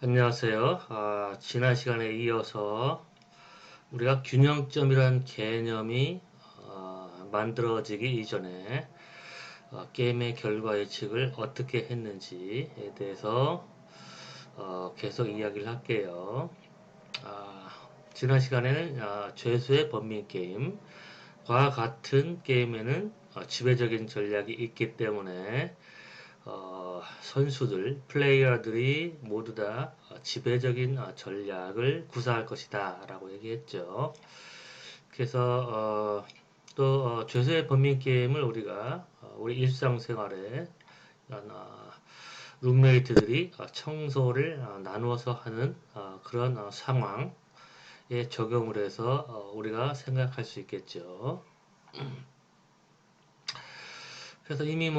안녕하세요. 지난 시간에 이어서 우리가 균형점이란 개념이 만들어지기 이전에 게임의 결과 예측을 어떻게 했는지에 대해서 계속 이야기를 할게요. 아, 지난 시간에는 죄수의 범민 게임과 같은 게임에는 지배적인 전략이 있기 때문에 선수들, 플레이어들이 모두 다 지배적인 전략을 구사할 것이다 라고 얘기했죠. 그래서 또 죄수의 범민 게임을 우리가 우리 일상생활에 룸메이트들이 청소를 나누어서 하는 그런 상황에 적용을 해서 우리가 생각할 수 있겠죠. 그래서 이미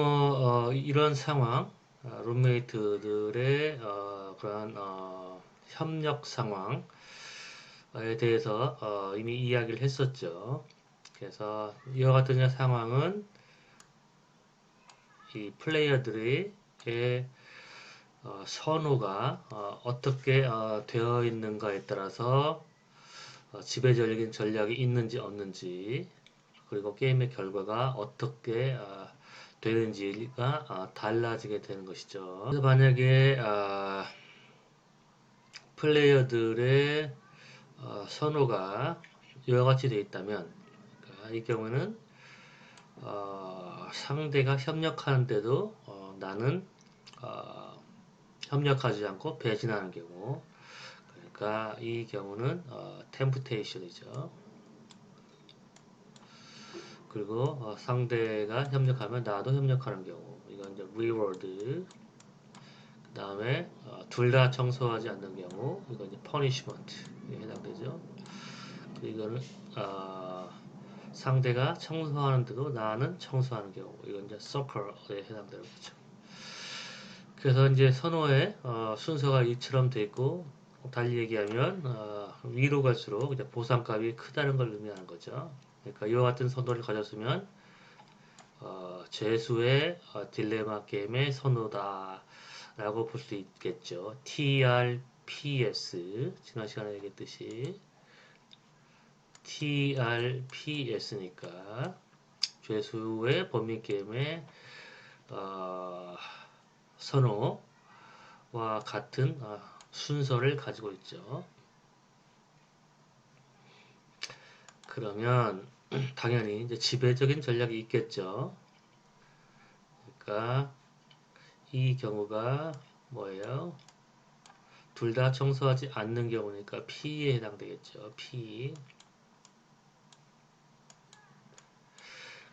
이런 상황, 룸메이트들의 그런 협력 상황에 대해서 이미 이야기를 했었죠. 그래서 이와 같은 상황은 이 플레이어들의 선호가 어떻게 되어 있는가에 따라서 지배적인 전략이 있는지 없는지, 그리고 게임의 결과가 어떻게 되는지가 달라지게 되는 것이죠. 그래서 만약에 플레이어들의 선호가 이와 같이 되어 있다면, 그러니까 이 경우는 상대가 협력하는데도 나는 협력하지 않고 배신하는 경우, 그러니까 이 경우는 템프테이션이죠. 그리고 상대가 협력하면 나도 협력하는 경우, 이건 이제 리워드. 그 다음에 둘 다 청소하지 않는 경우, 이건 이제 퍼니시먼트에 해당되죠. 이거는 상대가 청소하는데도 나는 청소하는 경우, 이건 이제 서클에 해당되는 거죠. 그래서 이제 선호의 순서가 이처럼 돼 있고, 달리 얘기하면 위로 갈수록 이제 보상값이 크다는 걸 의미하는 거죠. 그러니까 이와 같은 선호를 가졌으면 죄수의 딜레마 게임의 선호다 라고 볼 수 있겠죠. TRPS, 지난 시간에 얘기했듯이 TRPS니까 죄수의 범인 게임의 선호와 같은 순서를 가지고 있죠. 그러면 당연히 이제 지배적인 전략이 있겠죠. 그러니까 이 경우가 뭐예요? 둘 다 청소하지 않는 경우니까 P에 해당되겠죠. P.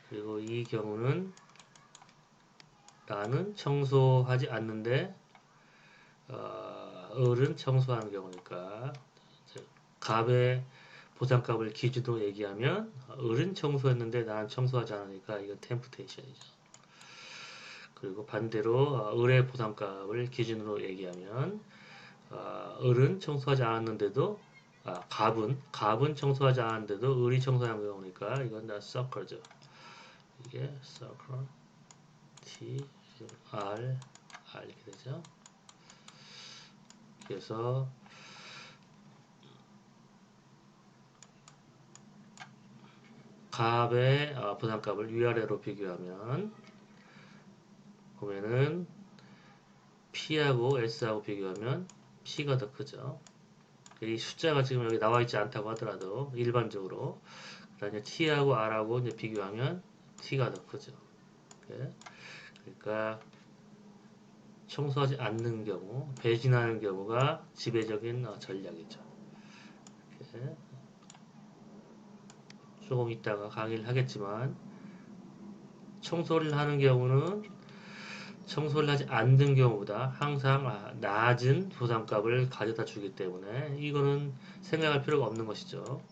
그리고 이 경우는 나는 청소하지 않는데 을은 청소하는 경우니까 갑의 보상값을 기준으로 얘기하면 을은 청소했는데 나는 청소하지 않으니까 이건 템프테이션이죠. 그리고 반대로 을의 보상값을 기준으로 얘기하면 을은 청소하지 않았는데도 갑은 청소하지 않았는데도 을이 청소한 경우니까 이건 다 서클죠. 이게 서클 T R 이렇게 되죠. 그래서 갑의 부담값을 위아래로 비교하면 보면은 P하고 S하고 비교하면 P가 더 크죠. 이 숫자가 지금 여기 나와 있지 않다고 하더라도 일반적으로 그다음에 T하고 R하고 이제 비교하면 T가 더 크죠. 그러니까 청소하지 않는 경우, 배신하는 경우가 지배적인 전략이죠. 이렇게 조금 이따가 강의를 하겠지만 청소를 하는 경우는 청소를 하지 않는 경우보다 항상 낮은 보상값을 가져다 주기 때문에 이거는 생각할 필요가 없는 것이죠.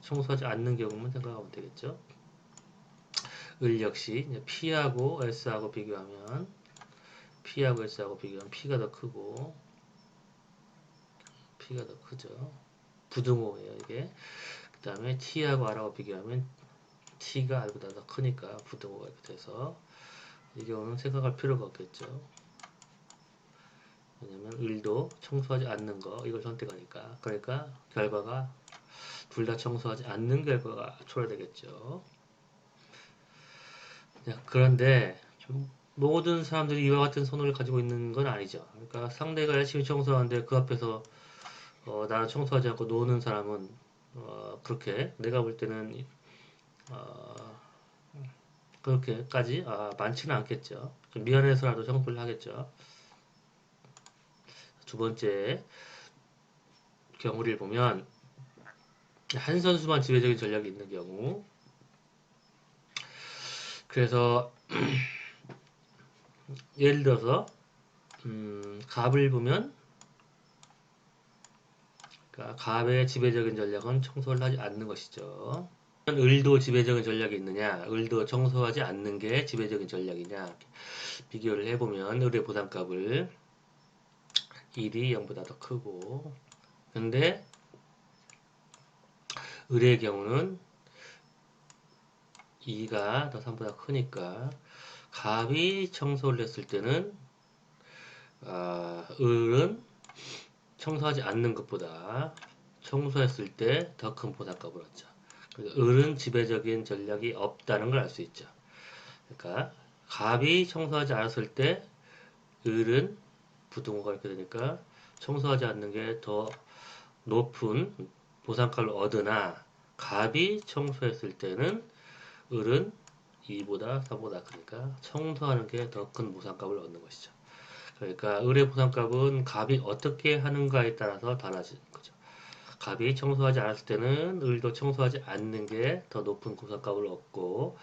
청소하지 않는 경우만 생각하면 되겠죠. 을 역시 P하고 S하고 비교하면 P하고 S하고 비교하면 P가 더 크고 P가 더 크죠. 부등호예요 이게. 그 다음에 T하고 R하고 비교하면 T가 R보다 더 크니까 부등호가 이렇게 돼서 이 경우는 생각할 필요가 없겠죠. 왜냐면 을도 청소하지 않는 거 이걸 선택하니까. 그러니까 결과가 둘 다 청소하지 않는 결과가 초래되겠죠. 그런데 모든 사람들이 이와 같은 선호를 가지고 있는 건 아니죠. 그러니까 상대가 열심히 청소하는데 그 앞에서 나는 청소하지 않고 노는 사람은 그렇게 내가 볼 때는 어, 그렇게까지 많지는 않겠죠. 좀 미안해서라도 청소를 하겠죠. 두 번째 경우를 보면 한 선수만 지배적인 전략이 있는 경우. 그래서 예를 들어서 갑을 보면 그러니까 갑의 지배적인 전략은 청소를 하지 않는 것이죠. 을도 지배적인 전략이 있느냐, 을도 청소하지 않는 게 지배적인 전략이냐 비교를 해보면 을의 보상값을 1이 0보다 더 크고 근데 을의 경우는 2가 더 3보다 크니까 갑이 청소를 했을 때는 을은 청소하지 않는 것보다 청소했을 때 더 큰 보상값을 얻죠. 그러니까 을은 지배적인 전략이 없다는 걸 알 수 있죠. 그러니까 갑이 청소하지 않았을 때 을은 부등호가 이렇게 되니까 청소하지 않는 게 더 높은 보상값을 얻으나 갑이 청소했을 때는 을은 2보다 3보다 크니까 청소하는 게 더 큰 보상값을 얻는 것이죠. 그러니까 을의 보상값은 갑이 어떻게 하는가에 따라서 달라지는 거죠. 갑이 청소하지 않았을 때는 을도 청소하지 않는 게 더 높은 보상값을 얻고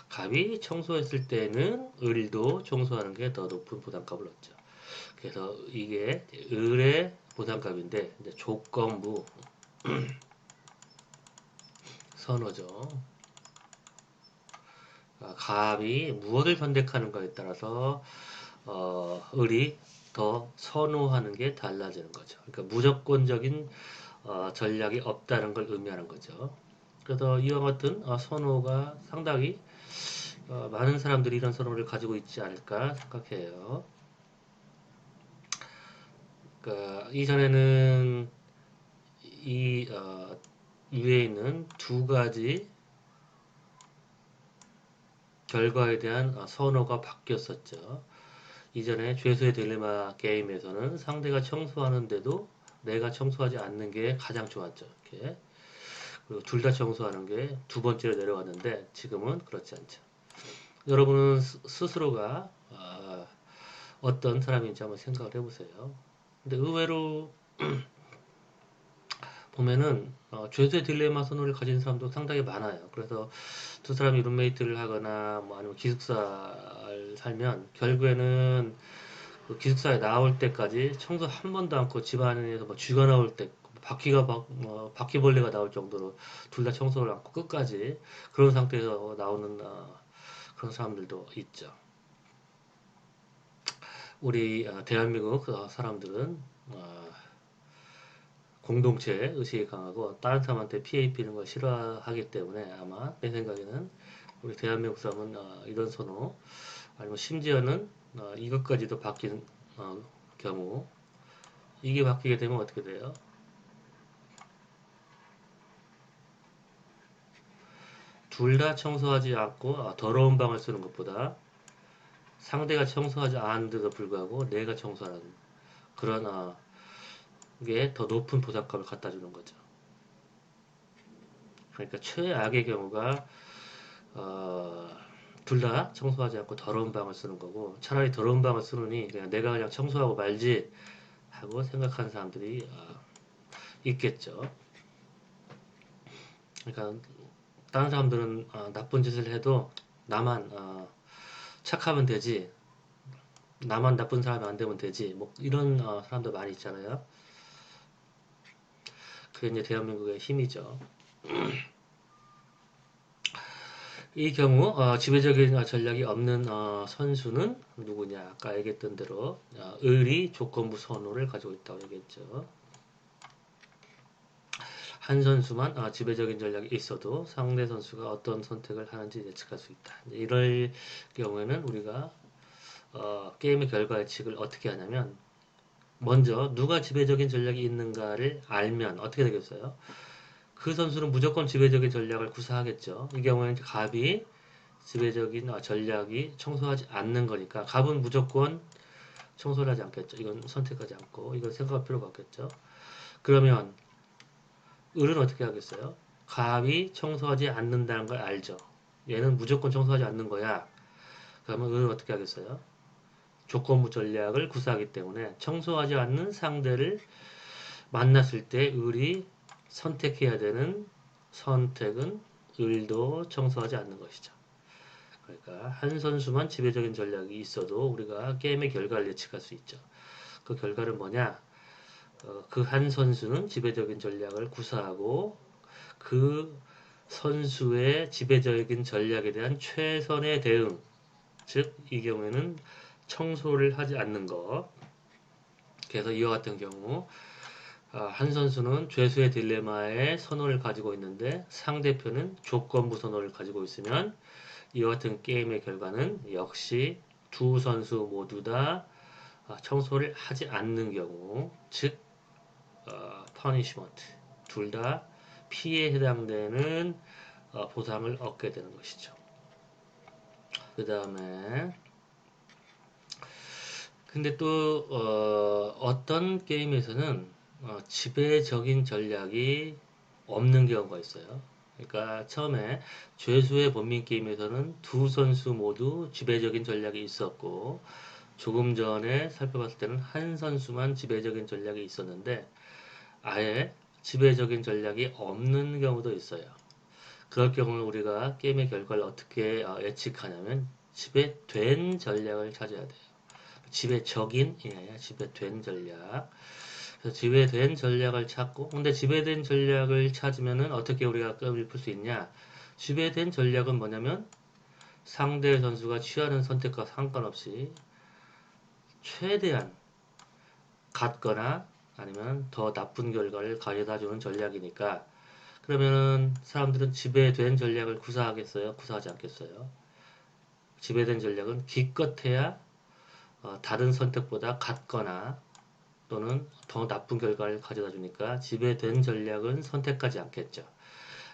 갑이 청소했을 때는 을도 청소하는 게 더 높은 보상값을 얻죠. 그래서 이게 을의 보상값인데 이제 조건부 선호죠. 갑이 무엇을 선택하는가에 따라서 을이 더 선호하는 게 달라지는 거죠. 그러니까 무조건적인 전략이 없다는 걸 의미하는 거죠. 그래서 이와 같은 선호가 상당히 많은 사람들이 이런 선호를 가지고 있지 않을까 생각해요. 그러니까 이전에는 이 위에 있는 두 가지 결과에 대한 선호가 바뀌었었죠. 이전에 죄수의 딜레마 게임에서는 상대가 청소하는데도 내가 청소하지 않는 게 가장 좋았죠. 이렇게. 그리고 둘 다 청소하는 게 두 번째로 내려왔는데 지금은 그렇지 않죠. 여러분은 스스로가 어떤 사람인지 한번 생각을 해보세요. 근데 의외로 보면은 죄수의 딜레마 선호를 가진 사람도 상당히 많아요. 그래서 두 사람이 룸메이트를 하거나 뭐 아니면 기숙사를 살면 결국에는 그 기숙사에 나올 때까지 청소 한 번도 않고 집안에서 뭐 쥐가 나올 때 바퀴벌레가 나올 정도로 둘 다 청소를 않고 끝까지 그런 상태에서 나오는 그런 사람들도 있죠. 우리 대한민국 사람들은 공동체 의식이 강하고 다른 사람한테 피해 입히는 걸 싫어하기 때문에 아마 내 생각에는 우리 대한민국 사람은 이런 선호 아니면 심지어는 이것까지도 바뀐 경우 이게 바뀌게 되면 어떻게 돼요? 둘 다 청소하지 않고 더러운 방을 쓰는 것보다 상대가 청소하지 않은데도 불구하고 내가 청소하는 그런 게 더 높은 보상값을 갖다 주는 거죠. 그러니까 최악의 경우가 어, 둘 다 청소하지 않고 더러운 방을 쓰는 거고 차라리 더러운 방을 쓰느니 그냥 내가 그냥 청소하고 말지 하고 생각하는 사람들이 있겠죠. 그러니까 다른 사람들은 나쁜 짓을 해도 나만 착하면 되지 나만 나쁜 사람이 안 되면 되지 뭐 이런 사람들 많이 있잖아요. 그게 이제 대한민국의 힘이죠. 이 경우 지배적인 전략이 없는 선수는 누구냐? 아까 얘기했던 대로 을이 조건부 선호를 가지고 있다고 얘기했죠. 한 선수만 지배적인 전략이 있어도 상대 선수가 어떤 선택을 하는지 예측할 수 있다. 이럴 경우에는 우리가 게임의 결과 예측을 어떻게 하냐면 먼저 누가 지배적인 전략이 있는가를 알면 어떻게 되겠어요? 그 선수는 무조건 지배적인 전략을 구사하겠죠. 이 경우에는 갑이 지배적인 전략이 청소하지 않는 거니까 갑은 무조건 청소를 하지 않겠죠. 이건 선택하지 않고 이건 생각할 필요가 없겠죠. 그러면 을은 어떻게 하겠어요? 갑이 청소하지 않는다는 걸 알죠. 얘는 무조건 청소하지 않는 거야. 그러면 을은 어떻게 하겠어요? 조건부 전략을 구사하기 때문에 청소하지 않는 상대를 만났을 때 을이 선택해야 되는 선택은 을도 청소하지 않는 것이죠. 그러니까 한 선수만 지배적인 전략이 있어도 우리가 게임의 결과를 예측할 수 있죠. 그 결과는 뭐냐? 그 한 선수는 지배적인 전략을 구사하고 그 선수의 지배적인 전략에 대한 최선의 대응, 즉 이 경우에는 청소를 하지 않는 것. 그래서 이와 같은 경우 한 선수는 죄수의 딜레마의 선호를 가지고 있는데 상대편은 조건부 선호를 가지고 있으면 이와 같은 게임의 결과는 역시 두 선수 모두 다 청소를 하지 않는 경우, 즉 퍼니시먼트, 둘 다 피해에 해당되는 보상을 얻게 되는 것이죠. 그 다음에 근데 또 어떤 게임에서는 지배적인 전략이 없는 경우가 있어요. 그러니까 처음에 죄수의 범민 게임에서는 두 선수 모두 지배적인 전략이 있었고 조금 전에 살펴봤을 때는 한 선수만 지배적인 전략이 있었는데 아예 지배적인 전략이 없는 경우도 있어요. 그럴 경우는 우리가 게임의 결과를 어떻게 예측하냐면 지배된 전략을 찾아야 돼요. 지배적인, 예, 지배된 전략. 그래서 지배된 전략을 찾고, 근데 지배된 전략을 찾으면은 어떻게 우리가 게임을 풀 수 있냐? 지배된 전략은 뭐냐면 상대 선수가 취하는 선택과 상관없이 최대한 같거나 아니면 더 나쁜 결과를 가져다 주는 전략이니까 그러면은 사람들은 지배된 전략을 구사하겠어요? 구사하지 않겠어요? 지배된 전략은 기껏해야 다른 선택보다 같거나 또는 더 나쁜 결과를 가져다 주니까 지배된 전략은 선택하지 않겠죠.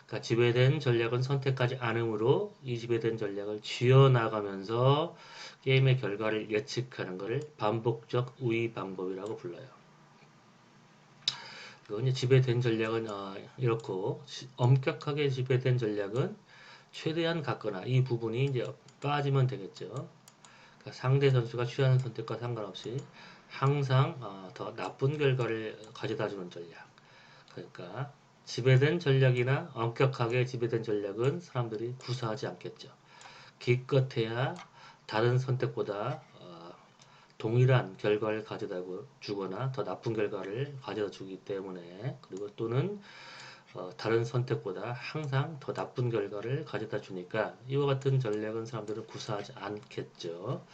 그러니까 지배된 전략은 선택하지 않으므로 이 지배된 전략을 쥐어나가면서 게임의 결과를 예측하는 것을 반복적 우위 방법이라고 불러요. 그건 지배된 전략은 이렇고 엄격하게 지배된 전략은 최대한 같거나 이 부분이 이제 빠지면 되겠죠. 그러니까 상대 선수가 취하는 선택과 상관없이 항상 더 나쁜 결과를 가져다주는 전략. 그러니까 지배된 전략이나 엄격하게 지배된 전략은 사람들이 구사하지 않겠죠. 기껏해야 다른 선택보다 동일한 결과를 가져다 주거나 더 나쁜 결과를 가져다 주기 때문에 그리고 또는 다른 선택보다 항상 더 나쁜 결과를 가져다 주니까 이와 같은 전략은 사람들은 구사하지 않겠죠.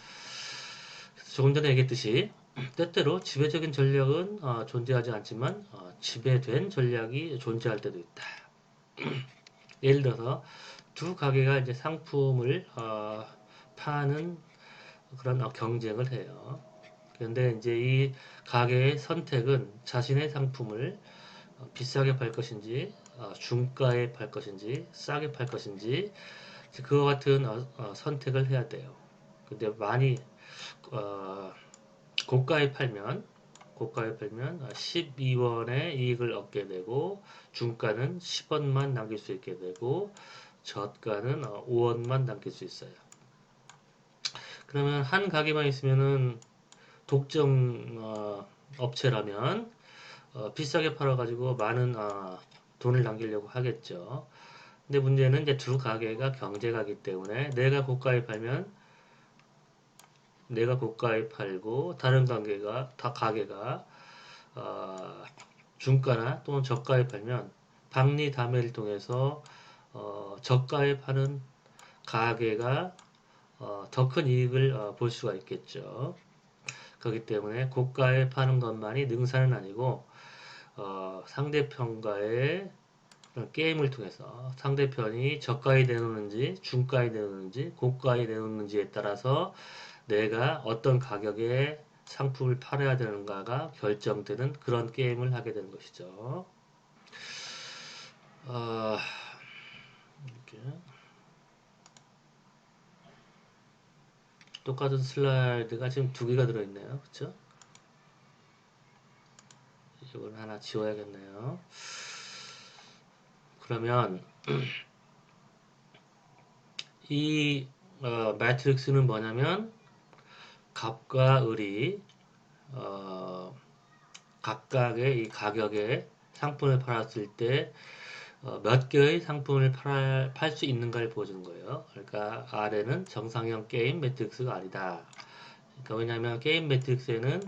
조금 전에 얘기했듯이 때때로 지배적인 전략은 존재하지 않지만 지배된 전략이 존재할 때도 있다. 예를 들어서 두 가게가 이제 상품을 파는 그런 경쟁을 해요. 그런데 이제 이 가게의 선택은 자신의 상품을 비싸게 팔 것인지 중가에 팔 것인지 싸게 팔 것인지 그와 같은 선택을 해야 돼요. 근데 많이 어, 고가에 팔면 12원의 이익을 얻게 되고 중가는 10원만 남길 수 있게 되고 저가는 5원만 남길 수 있어요. 그러면 한 가게만 있으면은 독점 업체라면 비싸게 팔아가지고 많은 돈을 남기려고 하겠죠. 근데 문제는 이제 두 가게가 경쟁하기 때문에 내가 고가에 팔고 다른 가게가 어, 중가나 또는 저가에 팔면 박리담회를 통해서 저가에 파는 가게가 더 큰 이익을 볼 수가 있겠죠. 그렇기 때문에 고가에 파는 것만이 능사는 아니고 상대편과의 게임을 통해서 상대편이 저가에 내놓는지 중가에 내놓는지 고가에 내놓는지에 따라서 내가 어떤 가격에 상품을 팔아야 되는가가 결정되는 그런 게임을 하게 되는 것이죠. 이렇게 똑같은 슬라이드가 지금 두 개가 들어있네요. 그쵸? 이걸 하나 지워야겠네요. 그러면 이 매트릭스는 뭐냐면 값과 을이 각각의 이 가격에 상품을 팔았을 때 몇 개의 상품을 팔 수 있는가를 보여주는 거예요. 그러니까 R에는 정상형 게임 매트릭스가 아니다. 그러니까 왜냐하면 게임 매트릭스에는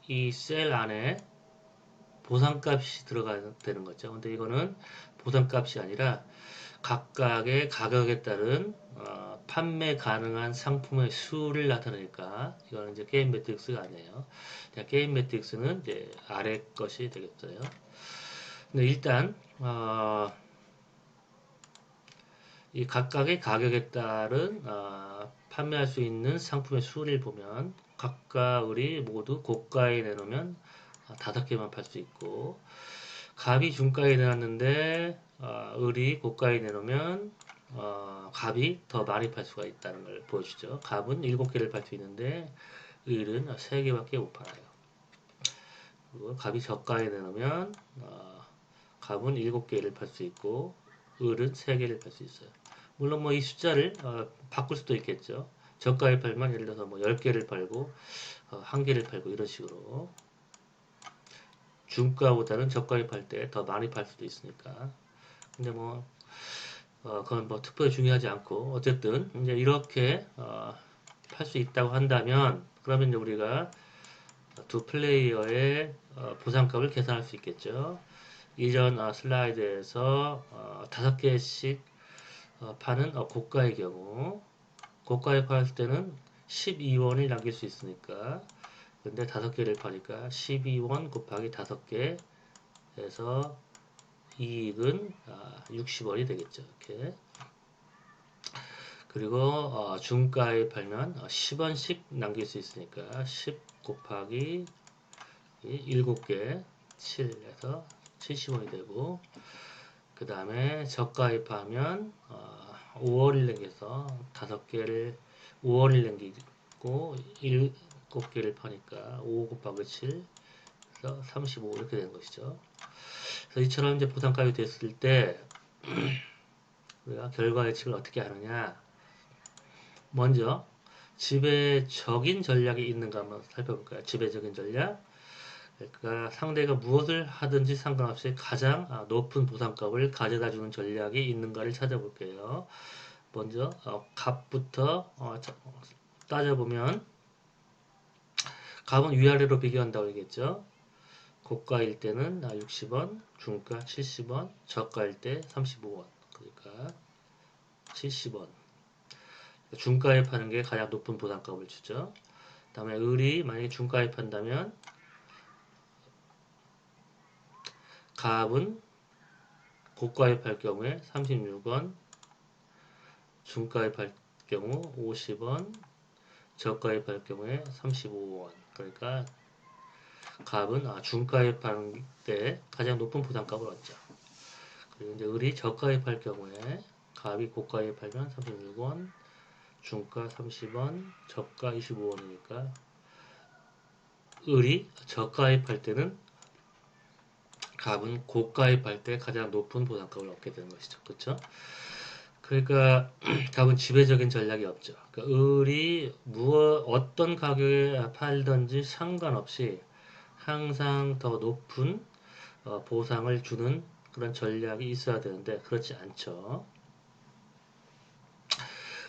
이 셀 안에 보상값이 들어가야 되는 거죠. 근데 이거는 보상값이 아니라 각각의 가격에 따른 판매 가능한 상품의 수를 나타내니까 이거는 이제 게임 매트릭스가 아니에요. 게임 매트릭스는 이제 아래 것이 되겠어요. 근데 일단 이 각각의 가격에 따른 판매할 수 있는 상품의 수를 보면 각각의 모두 고가에 내놓으면 5개만 팔 수 있고 갑이 중가에 내놨는데 을이 고가에 내놓으면 갑이 더 많이 팔 수가 있다는 걸 보여주죠. 갑은 7개를 팔 수 있는데 을은 3개밖에 못 팔아요. 그리고 갑이 저가에 내놓으면 갑은 7개를 팔 수 있고 을은 3개를 팔 수 있어요. 물론 뭐 이 숫자를 바꿀 수도 있겠죠. 저가에 팔면 예를 들어서 뭐 10개를 팔고 1개를 팔고 이런 식으로 중가보다는 저가에 팔 때 더 많이 팔 수도 있으니까. 근데 뭐 그건 뭐 특별히 중요하지 않고 어쨌든 이제 이렇게 팔 수 있다고 한다면 그러면 이제 우리가 두 플레이어의 보상값을 계산할 수 있겠죠. 이전 슬라이드에서 5개씩 파는 고가의 경우 고가에 팔았을 때는 12원을 남길 수 있으니까 근데 5개를 파니까 12원 곱하기 5개 해서 이익은 60원이 되겠죠. 이렇게. 그리고 중가에 팔면 10원씩 남길 수 있으니까 10 곱하기 7개 7에서 70원이 되고 그 다음에 저가에 파면 5원을 남겨서 5개를 5원을 남기고 7개를 파니까 5 곱하기 7 그래서 35 이렇게 되는 것이죠. 그래서 이처럼 이제 보상값이 됐을 때 우리가 결과 예측을 어떻게 하느냐. 먼저 지배적인 전략이 있는가 한번 살펴볼까요? 지배적인 전략. 그러니까 상대가 무엇을 하든지 상관없이 가장 높은 보상값을 가져다주는 전략이 있는가를 찾아볼게요. 먼저 값부터 따져보면 값은 위아래로 비교한다고 얘기했죠. 고가일 때는 60원, 중가 70원, 저가일 때 35원. 그러니까 70원. 중가에 파는 게 가장 높은 보상값을 주죠. 그 다음에 을이 만약에 중가에 판다면 갑은 고가에 팔 경우에 36원, 중가에 팔 경우 50원, 저가에 팔 경우에 35원. 그러니까 갑은 중가에 파는 때 가장 높은 부담값을 얻죠. 그리고 이제 을이 저가에 팔 경우에 갑이 고가에 팔면 36원, 중가 30원, 저가 25원이니까 을이 저가에 팔 때는 갑은 고가에 팔 때 가장 높은 보상값을 얻게 되는 것이죠. 그렇죠? 그러니까 갑은 지배적인 전략이 없죠. 그러니까 을이 어떤 가격에 팔든지 상관없이 항상 더 높은 보상을 주는 그런 전략이 있어야 되는데 그렇지 않죠.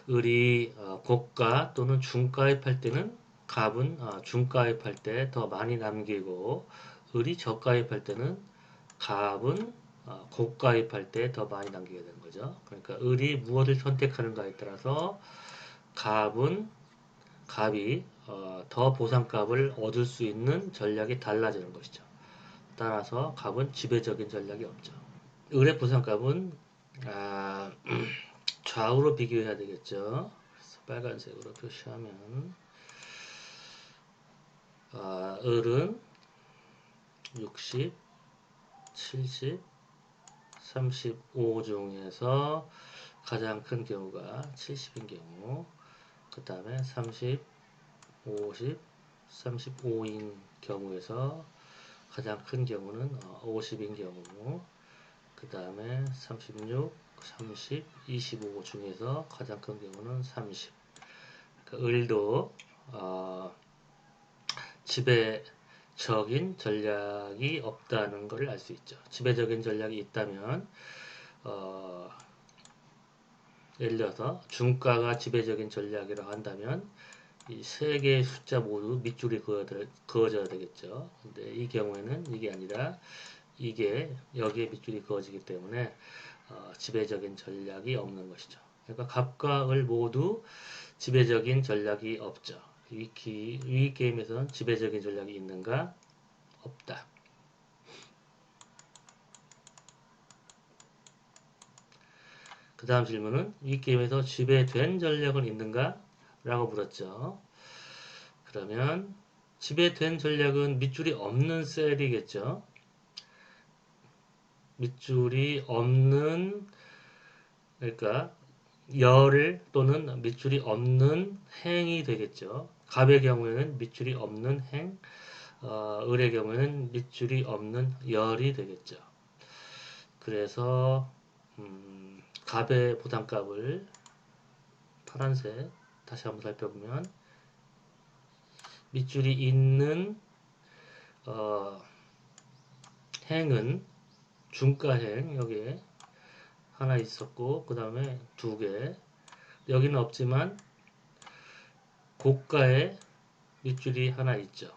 을이 고가 또는 중가에 팔 때는 갑은 중가에 팔 때 더 많이 남기고 을이 저가에 팔 때는 갑은 고가에 팔 때 더 많이 남기게 되는 거죠. 그러니까 을이 무엇을 선택하는가에 따라서 갑이 더 보상값을 얻을 수 있는 전략이 달라지는 것이죠. 따라서 갑은 지배적인 전략이 없죠. 을의 보상값은 좌우로 비교해야 되겠죠. 그래서 빨간색으로 표시하면 을은 60, 70, 35 중에서 가장 큰 경우가 70인 경우, 그 다음에 30, 50, 35인 경우에서 가장 큰 경우는 50인 경우, 그 다음에 36, 30, 25 중에서 가장 큰 경우는 30. 그러니까 을도 지배적인 전략이 없다는 것을 알 수 있죠. 지배적인 전략이 있다면 예를 들어서 중가가 지배적인 전략이라고 한다면 이 세 개의 숫자 모두 밑줄이 그어져야 되겠죠. 근데 이 경우에는 이게 아니라 이게 여기에 밑줄이 그어지기 때문에 지배적인 전략이 없는 것이죠. 그러니까 갑과 을 모두 지배적인 전략이 없죠. 위 게임에서는 지배적인 전략이 있는가? 없다. 그 다음 질문은 위 게임에서 지배된 전략은 있는가? 라고 물었죠. 그러면 지배된 전략은 밑줄이 없는 셀이겠죠. 밑줄이 없는, 그러니까 열 또는 밑줄이 없는 행이 되겠죠. 갑의 경우에는 밑줄이 없는 행, 을의 경우에는 밑줄이 없는 열이 되겠죠. 그래서 갑의 부담값을 파란색 다시 한번 살펴보면 밑줄이 있는 행은 중가행 여기에 하나 있었고 그 다음에 두 개, 여기는 없지만 고가에 밑줄이 하나 있죠.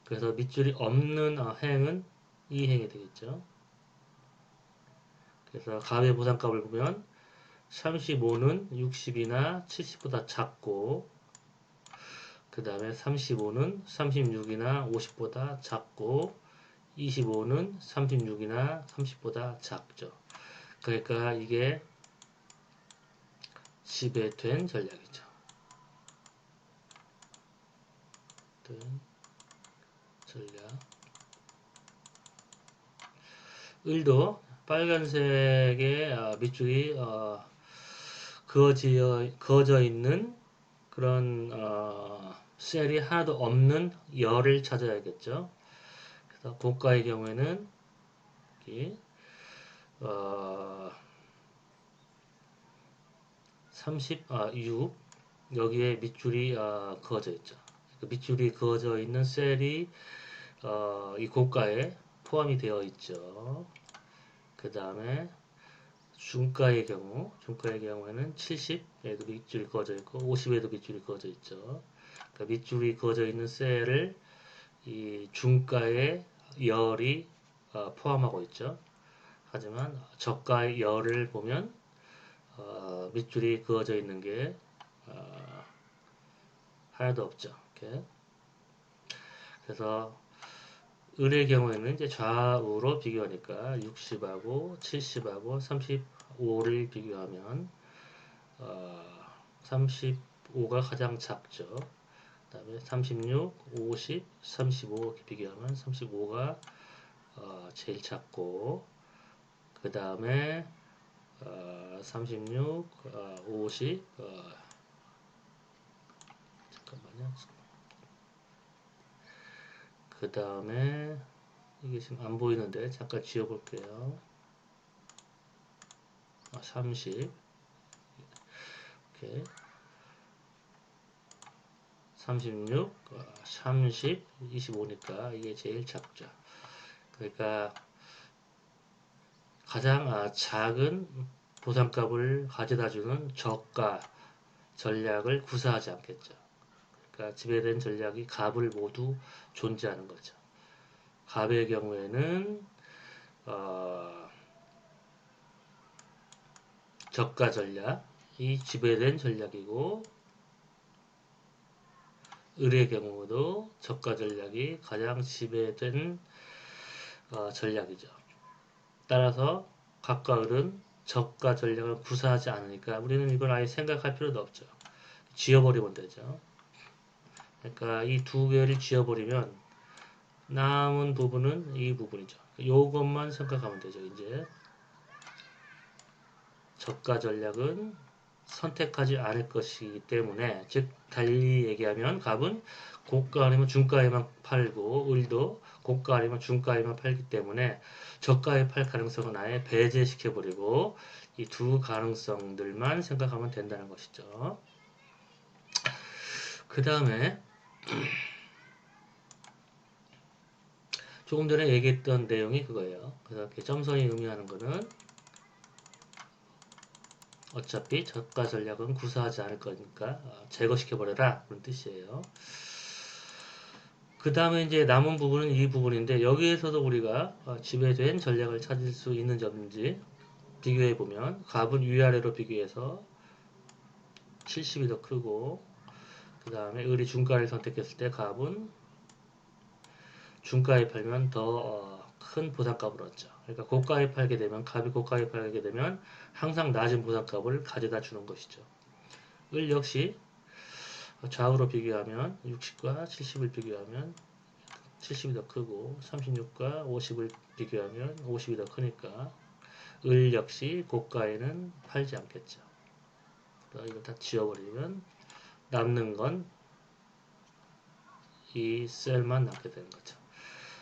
그래서 밑줄이 없는 행은 이 행이 되겠죠. 그래서 갑의 부담값을 보면 35는 60이나 70보다 작고, 그 다음에 35는 36이나 50보다 작고, 25는 36이나 30보다 작죠. 그러니까 이게 지배된 전략이죠. 된 전략. 을도 빨간색의 밑줄이 그어져 있는 그런 셀이 하나도 없는 열을 찾아야겠죠. 그래서 고가의 경우에는 여기 36 여기에 밑줄이 그어져 있죠. 그 밑줄이 그어져 있는 셀이 이 고가에 포함이 되어 있죠. 그 다음에 중가의 경우에는 70에도 밑줄이 그어져 있고 50에도 밑줄이 그어져 있죠. 그러니까 밑줄이 그어져 있는 셀을 이 중가의 열이 포함하고 있죠. 하지만 저가의 열을 보면 밑줄이 그어져 있는 게 하나도 없죠. 이렇게. 그래서 을의 경우에는 이제 좌우로 비교하니까 60하고 70하고 35를 비교하면 35가 가장 작죠. 그 다음에 36, 50, 35 이렇게 비교하면 35가 제일 작고, 그 다음에 36, 50, 잠깐만요. 그 다음에 이게 지금 안 보이는데 잠깐 지워볼게요. 30 이렇게 36, 30, 25니까 이게 제일 작죠. 그러니까 가장 작은 보상값을 가져다주는 저가 전략을 구사하지 않겠죠. 그러니까 지배된 전략이 갑을 모두 존재하는 거죠. 갑의 경우에는 저가 전략이 지배된 전략이고, 을의 경우도 저가 전략이 가장 지배된 전략이죠. 따라서 갑과 을은 저가 전략을 구사하지 않으니까 우리는 이걸 아예 생각할 필요도 없죠. 지워버리면 되죠. 그러니까 이 두 개를 지워버리면 남은 부분은 이 부분이죠. 요것만 생각하면 되죠. 이제 저가 전략은 선택하지 않을 것이기 때문에, 즉 달리 얘기하면 갑은 고가 아니면 중가에만 팔고 을도 고가 아니면 중가에만 팔기 때문에 저가에 팔 가능성은 아예 배제시켜 버리고 이 두 가능성들만 생각하면 된다는 것이죠. 그 다음에 조금 전에 얘기했던 내용이 그거예요. 그래서 이렇게 점선이 의미하는 거는 어차피 저가 전략은 구사하지 않을 거니까 제거시켜버려라 그런 뜻이에요. 그 다음에 이제 남은 부분은 이 부분인데, 여기에서도 우리가 지배된 전략을 찾을 수 있는 점인지 비교해 보면, 갑은 위아래로 비교해서 70이 더 크고, 그 다음에 을이 중가를 선택했을 때 갑은 중가에 팔면 더 큰 보상값을 얻죠. 그러니까 고가에 팔게 되면, 갑이 고가에 팔게 되면 항상 낮은 보상값을 가져다 주는 것이죠. 을 역시 좌우로 비교하면 60과 70을 비교하면 70이 더 크고, 36과 50을 비교하면 50이 더 크니까 을 역시 고가에는 팔지 않겠죠. 이걸 다 지워버리면 남는 건 이 셀만 남게 되는 거죠.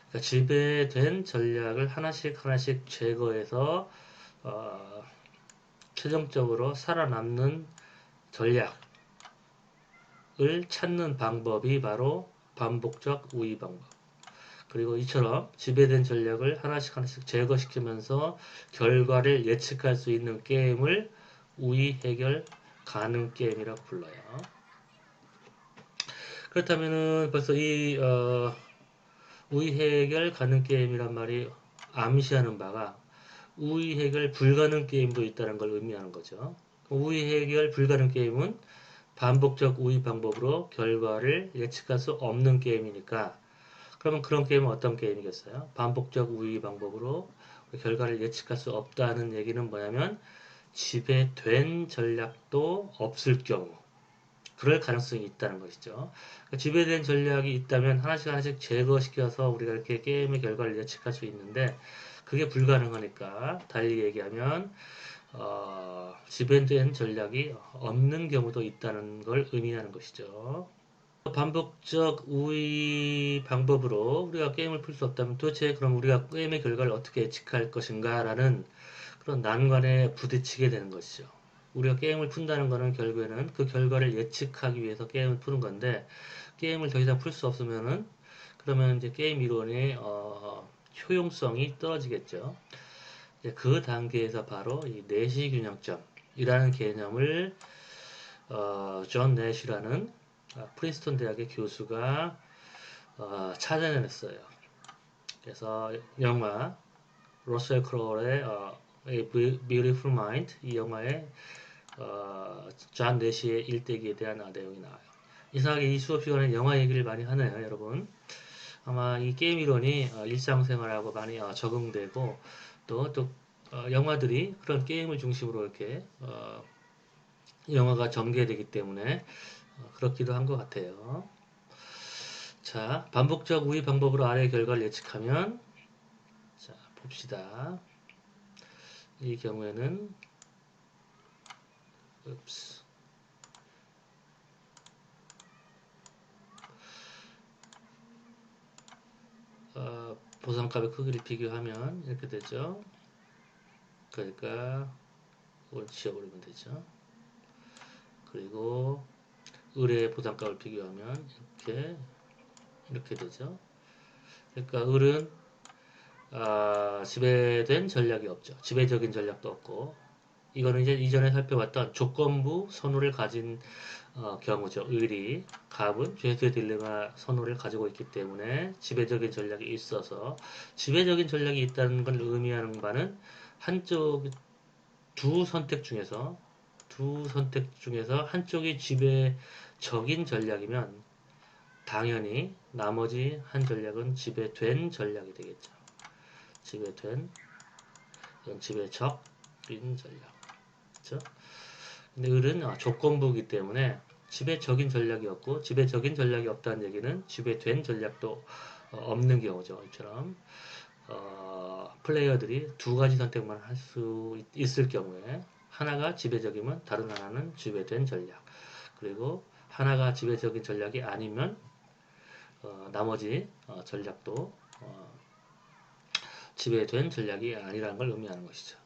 그러니까 지배된 전략을 하나씩 하나씩 제거해서 최종적으로 살아남는 전략을 찾는 방법이 바로 반복적 우위 방법. 그리고 이처럼 지배된 전략을 하나씩 하나씩 제거시키면서 결과를 예측할 수 있는 게임을 우위 해결 가능 게임이라고 불러요. 그렇다면은 벌써 이 우위 해결 가능 게임이란 말이 암시하는 바가 우위 해결 불가능 게임도 있다는 걸 의미하는 거죠. 우위 해결 불가능 게임은 반복적 우위 방법으로 결과를 예측할 수 없는 게임이니까, 그러면 그런 게임은 어떤 게임이겠어요? 반복적 우위 방법으로 결과를 예측할 수 없다는 얘기는 뭐냐면 지배된 전략도 없을 경우, 그럴 가능성이 있다는 것이죠. 그러니까 지배된 전략이 있다면 하나씩 하나씩 제거시켜서 우리가 이렇게 게임의 결과를 예측할 수 있는데, 그게 불가능하니까 달리 얘기하면 지배된 전략이 없는 경우도 있다는 걸 의미하는 것이죠. 반복적 우위 방법으로 우리가 게임을 풀 수 없다면 도대체 그럼 우리가 게임의 결과를 어떻게 예측할 것인가 라는 그런 난관에 부딪히게 되는 것이죠. 우리가 게임을 푼다는 것은 결국에는 그 결과를 예측하기 위해서 게임을 푸는 건데, 게임을 더 이상 풀 수 없으면은 그러면 이제 게임 이론의 효용성이 떨어지겠죠. 이제 그 단계에서 바로 이 내시 균형점이라는 개념을 존 내시라는 프린스턴 대학의 교수가 찾아냈어요. 그래서 영화 러셀 크로우의 A Beautiful Mind, 이 영화에 존 내시의 일대기에 대한 내용이 나와요. 이상하게 이 수업 시간에 영화 얘기를 많이 하네요, 여러분. 아마 이 게임 이론이 일상생활하고 많이 적응되고 또 영화들이 그런 게임을 중심으로 이렇게 영화가 전개되기 때문에 그렇기도 한 것 같아요. 자, 반복적 우위 방법으로 아래의 결과를 예측하면, 자, 봅시다. 이 경우에는 보상값의 크기를 비교하면 이렇게 되죠. 그러니까 이걸 지워버리면 되죠. 그리고 을의 보상값을 비교하면 이렇게 되죠. 그러니까 을은 지배된 전략이 없죠. 지배적인 전략도 없고, 이거는 이제 이전에 살펴봤던 조건부 선호를 가진 경우죠. 을이, 갑은 죄수의 딜레마 선호를 가지고 있기 때문에 지배적인 전략이 있어서, 지배적인 전략이 있다는 걸 의미하는 바는 한쪽 두 선택 중에서 한쪽이 지배적인 전략이면 당연히 나머지 한 전략은 지배된 전략이 되겠죠. 지배된, 이건 지배적인 전략. 그렇죠? 근데 을은 조건부이기 때문에 지배적인 전략이 없고, 지배적인 전략이 없다는 얘기는 지배된 전략도 없는 경우죠. 이처럼 플레이어들이 두 가지 선택만 할 수 있을 경우에 하나가 지배적이면 다른 하나는 지배된 전략. 그리고 하나가 지배적인 전략이 아니면 나머지 전략도 지배된 전략이 아니라는 걸 의미하는 것이죠.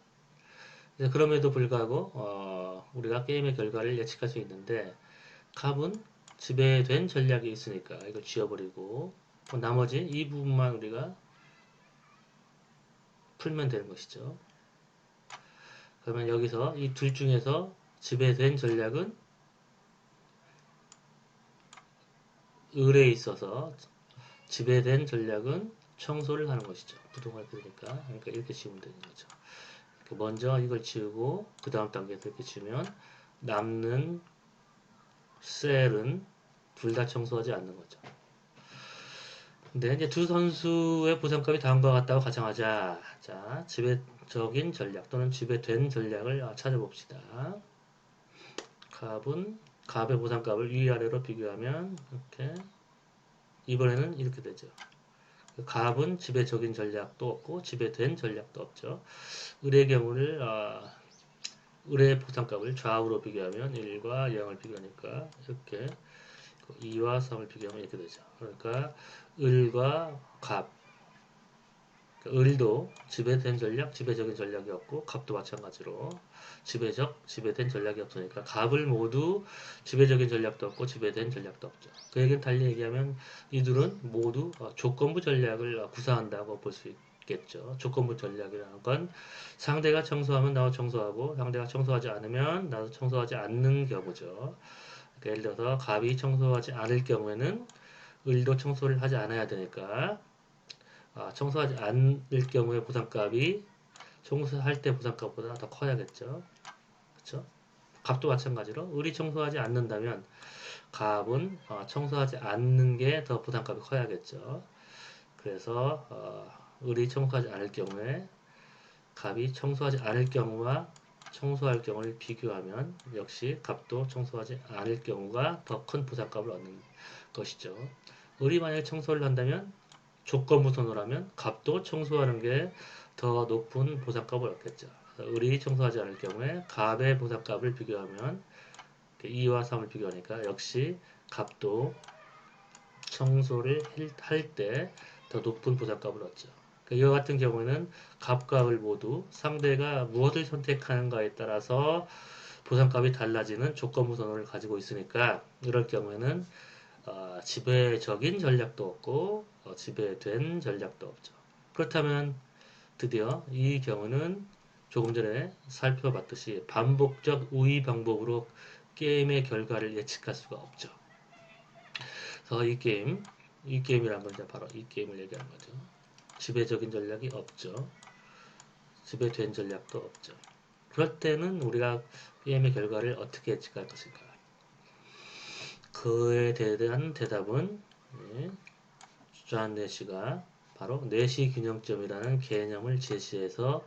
그럼에도 불구하고 우리가 게임의 결과를 예측할 수 있는데 갑은 지배된 전략이 있으니까 이걸 지워버리고 나머지 이 부분만 우리가 풀면 되는 것이죠. 그러면 여기서 이 둘 중에서 지배된 전략은 을에 있어서 지배된 전략은 청소를 하는 것이죠. 부동할 거니까. 그러니까 이렇게 지우면 되는 거죠. 먼저 이걸 지우고 그 다음 단계에서 이렇게 지우면 남는 셀은 둘 다 청소하지 않는 거죠. 근데 이제 두 선수의 보상값이 다음과 같다고 가정하자. 자, 지배적인 전략 또는 지배된 전략을 찾아봅시다. 갑의 보상값을 위아래로 비교하면 이렇게 이번에는 이렇게 되죠. 갑은 지배적인 전략도 없고 지배된 전략도 없죠. 을의 경우를 을의 보상값을 좌우로 비교하면 1과 0을 비교하니까 이렇게 2와 3을 비교하면 이렇게 되죠. 그러니까 을과 갑, 그러니까 을도 지배된 전략, 지배적인 전략이 없고 갑도 마찬가지로 지배된 전략이 없으니까 갑을 모두 지배적인 전략도 없고 지배된 전략도 없죠. 그 얘기는 달리 얘기하면 이들은 모두 조건부 전략을 구사한다고 볼 수 있겠죠. 조건부 전략이라는 건 상대가 청소하면 나도 청소하고 상대가 청소하지 않으면 나도 청소하지 않는 경우죠. 그러니까 예를 들어서 갑이 청소하지 않을 경우에는 을도 청소를 하지 않아야 되니까 청소하지 않을 경우에 보상값이 청소할 때 보상값보다 더 커야겠죠. 그렇죠? 갑도 마찬가지로 을이 청소하지 않는다면 갑은 청소하지 않는 게 더 보상값이 커야겠죠. 그래서 을이 청소하지 않을 경우에 갑이 청소하지 않을 경우와 청소할 경우를 비교하면 역시 갑도 청소하지 않을 경우가 더 큰 보상값을 얻는 것이죠. 을이 만약에 청소를 한다면 조건부 선호라면 갑도 청소하는 게 더 높은 보상값을 얻겠죠. 을이 청소하지 않을 경우에 갑의 보상값을 비교하면 2와 3을 비교하니까 역시 갑도 청소를 할 때 더 높은 보상값을 얻죠. 이와 같은 경우에는 갑과 을 모두 상대가 무엇을 선택하는가에 따라서 보상값이 달라지는 조건부 선호를 가지고 있으니까 이럴 경우에는 지배적인 전략도 없고 지배된 전략도 없죠. 그렇다면 드디어 이 경우는 조금 전에 살펴봤듯이 반복적 우위 방법으로 게임의 결과를 예측할 수가 없죠. 그래서 이 게임이란 건 이제 바로 이 게임을 얘기하는 거죠. 지배적인 전략이 없죠. 지배된 전략도 없죠. 그럴 때는 우리가 게임의 결과를 어떻게 예측할 것인가? 그에 대한 대답은 존 내시가 바로 내시 균형점이라는 개념을 제시해서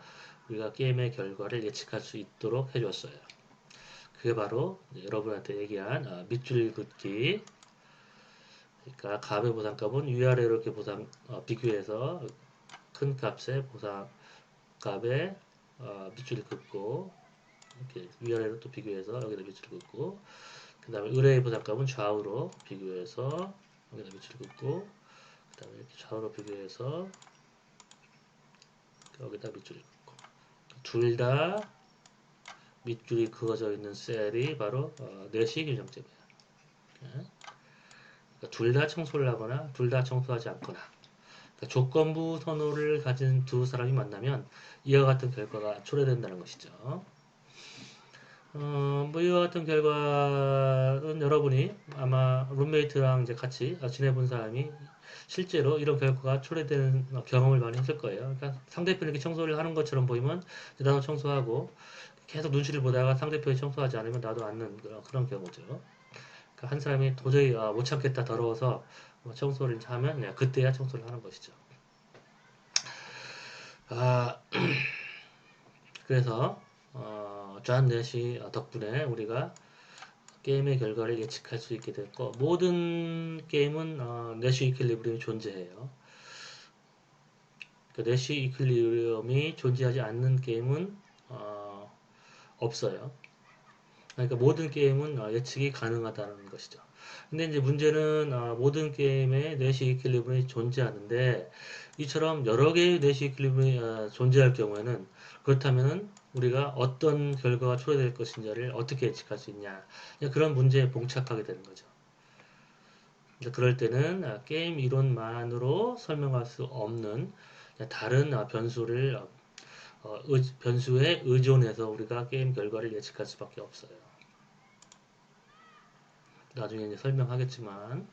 우리가 게임의 결과를 예측할 수 있도록 해줬어요. 그게 바로 여러분한테 얘기한 밑줄 긋기. 그러니까 갑의 보상값은 위아래로 이렇게 비교해서 큰 값의 보상값에 밑줄을 긋고 이렇게 위아래로 또 비교해서 여기다 밑줄을 긋고 그 다음에 을의 보상값은 좌우로 비교해서 여기다 밑줄을 긋고 그 다음에 이렇게 좌우로 비교해서 여기다 밑줄을 긋고 둘 다 밑줄이 그어져 있는 셀이 바로 내시 균형점이에요. 그러니까 둘 다 청소를 하거나 둘 다 청소하지 않거나 그러니까 조건부 선호를 가진 두 사람이 만나면 이와 같은 결과가 초래된다는 것이죠. 뭐 이와 같은 결과는 여러분이 아마 룸메이트랑 이제 같이 지내본 사람이 실제로 이런 결과가 초래되는 경험을 많이 했을 거예요. 그러니까 상대편이 이렇게 청소를 하는 것처럼 보이면 나도 청소하고 계속 눈치를 보다가 상대편이 청소하지 않으면 나도 않는 그런 경우죠. 그러니까 한 사람이 도저히 못 참겠다 더러워서 청소를 하면 그때야 청소를 하는 것이죠. 그래서 존 내시 덕분에 우리가 게임의 결과를 예측할 수 있게 됐고 모든 게임은 내시 이퀄리브리움이 존재해요. 그 내시 이퀄리브리움이 존재하지 않는 게임은 없어요. 그러니까 모든 게임은 예측이 가능하다는 것이죠. 근데 이제 문제는 모든 게임에 내시 이퀄리브리움이 존재하는데 이처럼 여러 개의 내시 이퀄리브리움이 존재할 경우에는 그렇다면은 우리가 어떤 결과가 초래될 것인지를 어떻게 예측할 수 있냐 그런 문제에 봉착하게 되는 거죠. 그럴 때는 게임 이론만으로 설명할 수 없는 다른 변수에 의존해서 우리가 게임 결과를 예측할 수밖에 없어요. 나중에 이제 설명하겠지만,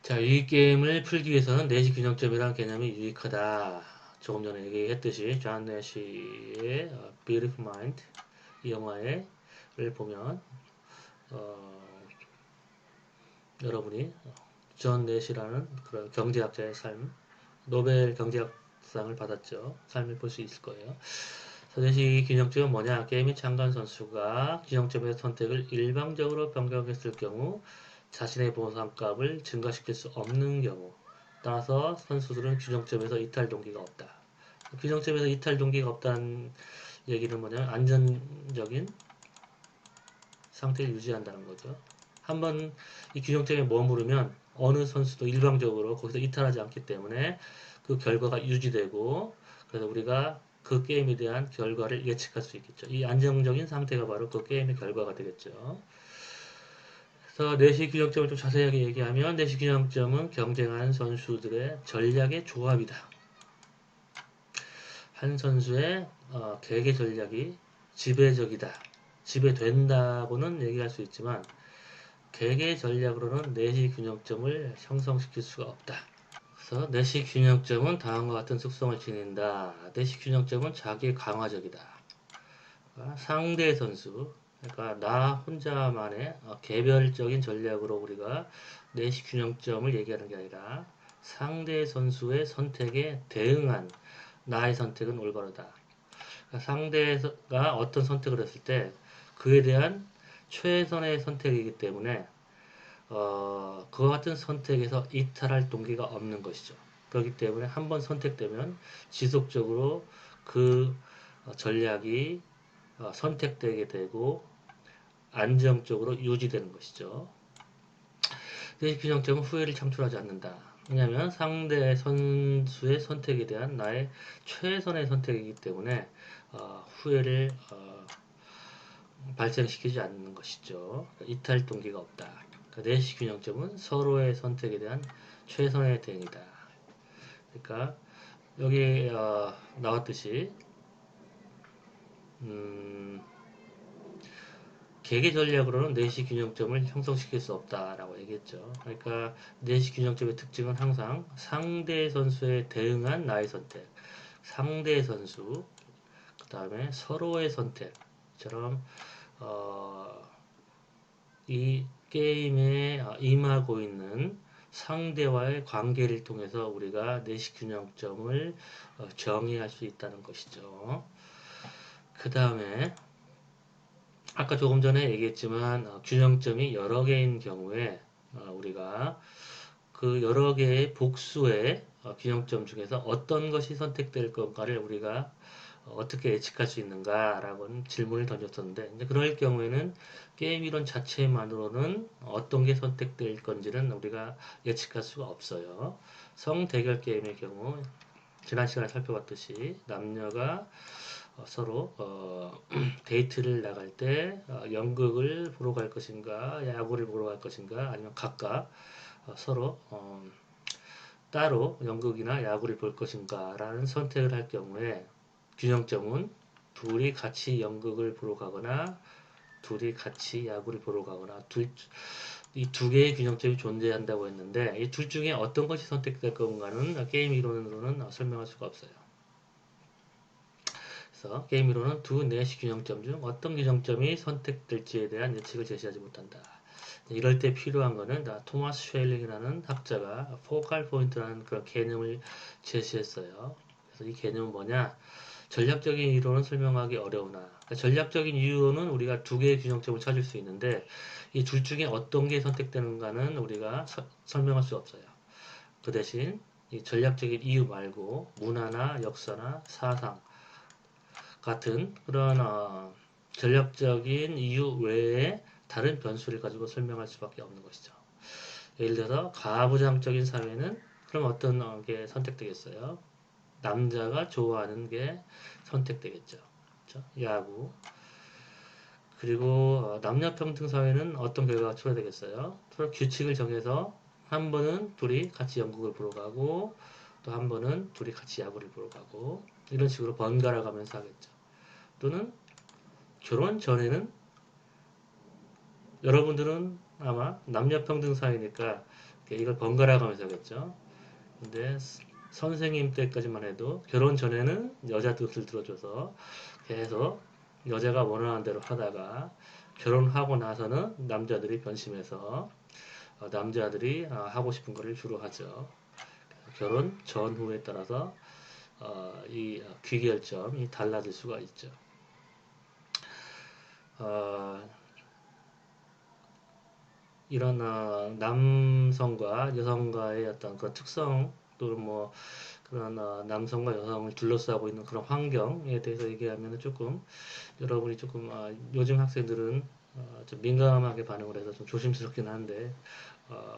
자, 이 게임을 풀기 위해서는 내시 균형점이라는 개념이 유익하다. 조금 전에 얘기했듯이 존 내시의 Beautiful Mind 이 영화를 보면 여러분이 존 내시라는 그런 경제학자의 삶, 노벨 경제학상을 받았죠. 삶을 볼 수 있을 거예요. 내시 균형점은 뭐냐? 게임의 참가한 선수가 균형점의 선택을 일방적으로 변경했을 경우 자신의 보상값을 증가시킬 수 없는 경우 따라서 선수들은 균형점에서 이탈 동기가 없다. 균형점에서 이탈 동기가 없다는 얘기는 뭐냐면 안전적인 상태를 유지한다는 거죠. 한번 이 균형점에 머무르면 어느 선수도 일방적으로 거기서 이탈하지 않기 때문에 그 결과가 유지되고 그래서 우리가 그 게임에 대한 결과를 예측할 수 있겠죠. 이 안정적인 상태가 바로 그 게임의 결과가 되겠죠. 그래서 내시 균형점을 좀 자세하게 얘기하면 내시 균형점은 경쟁하는 선수들의 전략의 조합이다. 한 선수의 개개 전략이 지배적이다. 지배된다고는 얘기할 수 있지만 개개 전략으로는 내시 균형점을 형성시킬 수가 없다. 그래서 내시 균형점은 다음과 같은 특성을 지닌다. 내시 균형점은 자기 강화적이다. 그러니까 상대 선수, 그러니까 나 혼자만의 개별적인 전략으로 우리가 내시 균형점을 얘기하는 게 아니라 상대 선수의 선택에 대응한 나의 선택은 올바르다. 그러니까 상대가 어떤 선택을 했을 때 그에 대한 최선의 선택이기 때문에 그와 같은 선택에서 이탈할 동기가 없는 것이죠. 그렇기 때문에 한번 선택되면 지속적으로 그 전략이 선택되게 되고 안정적으로 유지되는 것이죠. 내시 균형점은 후회를 창출하지 않는다. 왜냐하면 상대 선수의 선택에 대한 나의 최선의 선택이기 때문에 후회를 발생시키지 않는 것이죠. 이탈 동기가 없다. 내시 균형점은 서로의 선택에 대한 최선의 대응이다. 그러니까 여기 나왔듯이 개개 전략으로는 내시 균형점을 형성시킬 수 없다라고 얘기했죠. 그러니까 내시 균형점의 특징은 항상 상대 선수에 대응한 나의 선택, 상대 선수, 그 다음에 서로의 선택처럼 이 게임에 임하고 있는 상대와의 관계를 통해서 우리가 내시 균형점을 정의할 수 있다는 것이죠. 그 다음에 아까 조금 전에 얘기했지만 균형점이 여러 개인 경우에 우리가 그 여러 개의 복수의 균형점 중에서 어떤 것이 선택될 건가를 우리가 어떻게 예측할 수 있는가라고는 질문을 던졌었는데 이제 그럴 경우에는 게임 이론 자체만으로는 어떤 게 선택될 건지는 우리가 예측할 수가 없어요. 성대결 게임의 경우 지난 시간에 살펴봤듯이 남녀가 서로 데이트를 나갈 때 연극을 보러 갈 것인가 야구를 보러 갈 것인가 아니면 각각 서로 따로 연극이나 야구를 볼 것인가 라는 선택을 할 경우에 균형점은 둘이 같이 연극을 보러 가거나 둘이 같이 야구를 보러 가거나 이 두 개의 균형점이 존재한다고 했는데 이 둘 중에 어떤 것이 선택될 건가는 게임 이론으로는 설명할 수가 없어요. 그래서 게임 이론은 두 내시 균형점 중 어떤 균형점이 선택될지에 대한 예측을 제시하지 못한다. 이럴 때 필요한 거는 토마스 쉐일링이라는 학자가 포칼 포인트라는 그런 개념을 제시했어요. 그래서 이 개념은 뭐냐? 전략적인 이유로는 설명하기 어려우나 그러니까 전략적인 이유는 우리가 두 개의 균형점을 찾을 수 있는데 이 둘 중에 어떤 게 선택되는가는 우리가 설명할 수 없어요. 그 대신 이 전략적인 이유 말고 문화나 역사나 사상 같은 그런 전략적인 이유 외에 다른 변수를 가지고 설명할 수밖에 없는 것이죠. 예를 들어서 가부장적인 사회는 그럼 어떤 게 선택되겠어요? 남자가 좋아하는 게 선택되겠죠. 그렇죠? 야구. 그리고 남녀평등 사회는 어떤 결과가 초래되겠어요? 서로 규칙을 정해서 한 번은 둘이 같이 연극을 보러 가고 또 한 번은 둘이 같이 야구를 보러 가고 이런 식으로 번갈아 가면서 하겠죠. 또는 결혼 전에는 여러분들은 아마 남녀평등 사회니까 이걸 번갈아 가면서 하겠죠. 근데 선생님 때까지만 해도 결혼 전에는 여자 뜻을 들어줘서 계속 여자가 원하는 대로 하다가 결혼하고 나서는 남자들이 변심해서 남자들이 하고 싶은 거를 주로 하죠. 결혼 전후에 따라서 이 귀결점이 달라질 수가 있죠. 어, 이런 남성과 여성과의 어떤 그 특성 또는 뭐 그런 남성과 여성을 둘러싸고 있는 그런 환경에 대해서 얘기하면 조금 여러분이 조금 요즘 학생들은 좀 민감하게 반응을 해서 좀 조심스럽긴 한데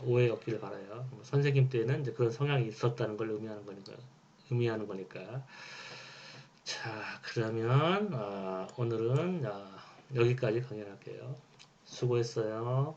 오해 없기를 바라요. 뭐 선생님 때는 이제 그런 성향이 있었다는 걸 의미하는 거니까. 자, 그러면 오늘은 여기까지 강연할게요. 수고했어요.